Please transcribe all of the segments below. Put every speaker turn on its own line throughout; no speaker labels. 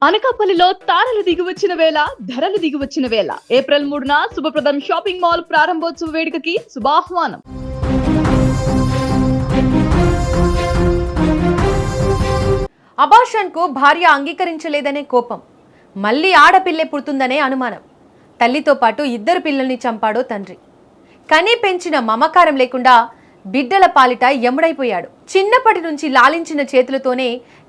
అనకాపల్లిలో తారలు దిగివచ్చిన వేళ ధరలు దిగివచ్చిన వేళ ఏప్రిల్ 3న శుభప్రదం షాపింగ్ మాల్ ప్రారంభోత్సవ వేడుకకి శుభాహ్వానం.
అబార్షన్ కు భార్య అంగీకరించలేదనే కోపం, మళ్ళీ ఆడపిల్లే పుడుతుందనే అనుమానం. తల్లితో పాటు ఇద్దరు పిల్లల్ని చంపాడో తండ్రి. కనీ పెంచిన మమకారం లేకుండా బిడ్డల పాలిట యముడైపోయాడు. చిన్నప్పటి నుంచి లాలించిన చేతులతోనే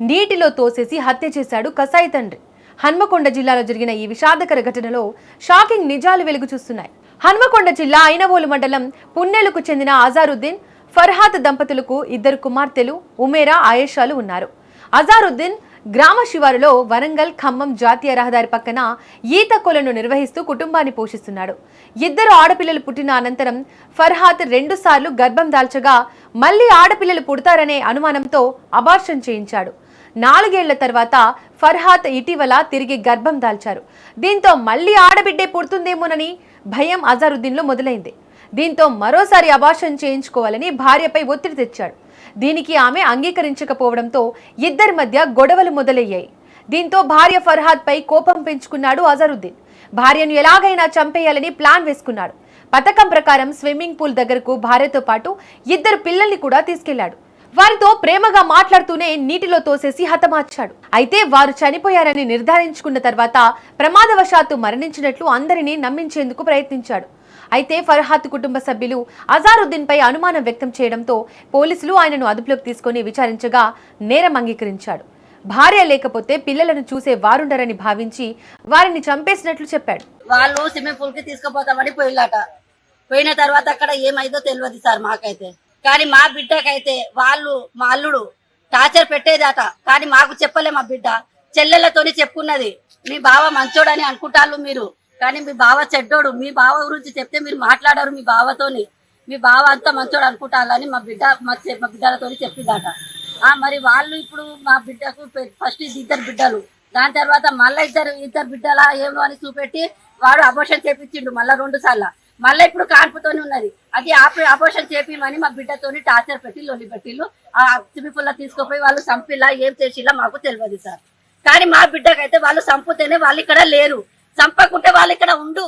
నీటిలో తోసేసి హత్య చేశాడు కసాయి తండ్రి. హన్మకొండ జిల్లాలో జరిగిన ఈ విషాదకర ఘటనలో షాకింగ్ నిజాలు వెలుగు చూస్తున్నాయి. హన్మకొండ జిల్లా ఐనవోలు మండలం పున్నెలకు చెందిన అజారుద్దీన్, ఫర్హాత్ దంపతులకు ఇద్దరు కుమార్తెలు ఉమేరా, ఆయేషాలు ఉన్నారు. అజారుద్దీన్ గ్రామ శివారులో వరంగల్ ఖమ్మం జాతీయ రహదారి పక్కన ఈత కొలను నిర్వహిస్తూ కుటుంబాన్ని పోషిస్తున్నాడు. ఇద్దరు ఆడపిల్లలు పుట్టిన అనంతరం ఫర్హాత్ 2 సార్లు గర్భం దాల్చగా మళ్లీ ఆడపిల్లలు పుడతారనే అనుమానంతో అబార్షన్ చేయించాడు. 4 ఏళ్ల తర్వాత ఫర్హాత్ ఇటీవల తిరిగి గర్భం దాల్చారు. దీంతో మళ్లీ ఆడబిడ్డే పుడుతుందేమోనని భయం అజారుద్దీన్లో మొదలైంది. దీంతో మరోసారి అబార్షన్ చేయించుకోవాలని భార్యపై ఒత్తిడి తెచ్చాడు. దీనికి ఆమె అంగీకరించకపోవడంతో ఇద్దరి మధ్య గొడవలు మొదలయ్యాయి. దీంతో భార్య ఫర్హాద్ పై కోపం పెంచుకున్నాడు అజారుద్దీన్. భార్యను ఎలాగైనా చంపేయాలని ప్లాన్ వేసుకున్నాడు. పథకం ప్రకారం స్విమ్మింగ్ పూల్ దగ్గరకు భార్యతో పాటు ఇద్దరు పిల్లల్ని కూడా తీసుకెళ్లాడు. వారితో ప్రేమగా మాట్లాడుతూనే నీటిలో తోసేసి హతమార్చాడు. అయితే వారు చనిపోయారని నిర్ధారించుకున్న తర్వాత ప్రమాదవశాత్తు మరణించినట్లు అందరినీ నమ్మించేందుకు ప్రయత్నించాడు. అయితే ఫర్హాత్ కుటుంబ సభ్యులు అజారుద్దీన్ పై అనుమానం వ్యక్తం చేయడంతో పోలీసులు ఆయనను అదుపులోకి తీసుకుని విచారించగా నేరం అంగీకరించాడు. భార్య లేకపోతే పిల్లలను చూసే వారుండరని భావించి వారిని చంపేసినట్లు చెప్పాడు.
వాళ్ళు స్విమ్మింగ్ పూల్ కి తీసుకుపోతామని పోయిన తర్వాత అక్కడ ఏమైందో తెలియదు సార్ మాకైతే. కానీ మా బిడ్డకైతే వాళ్ళు మా అల్లుడు టార్చర్ పెట్టేదట. కానీ మాకు చెప్పలే. మా బిడ్డ చెల్లెళ్లతోని చెప్పుకున్నది, మీ బావ మంచోడని అనుకుంటారు మీరు, కానీ మీ బావ చెడ్డోడు. మీ బావ గురించి చెప్తే మీరు మాట్లాడారు మీ బావతోని. మీ బావ అంతా మంచోడు అనుకుంటారని మా బిడ్డలతో చెప్పిందట. మరి వాళ్ళు ఇప్పుడు మా బిడ్డకు ఫస్ట్ ఇద్దరు బిడ్డలు, దాని తర్వాత మళ్ళీ ఇద్దరు బిడ్డల ఏమో అని చూపెట్టి వాడు అబోర్షన్ చేపించిండు మళ్ళీ 2 సార్లు. మళ్ళీ ఇప్పుడు కాన్పుతోని ఉన్నది. అది అబోర్షన్ చేపిమని మా బిడ్డతోని టార్చర్ పెట్టి లొల్లి పెట్టిళ్ళు. ఆ సిమిపుల్లా తీసుకుపోయి వాళ్ళు చంపిలా ఏం చేసిలా మాకు తెలియదు సార్. కానీ మా బిడ్డకైతే వాళ్ళు చంపుతేనే వాళ్ళు ఇక్కడ లేరు, చంపకుంటే వాళ్ళు ఇక్కడ ఉండు.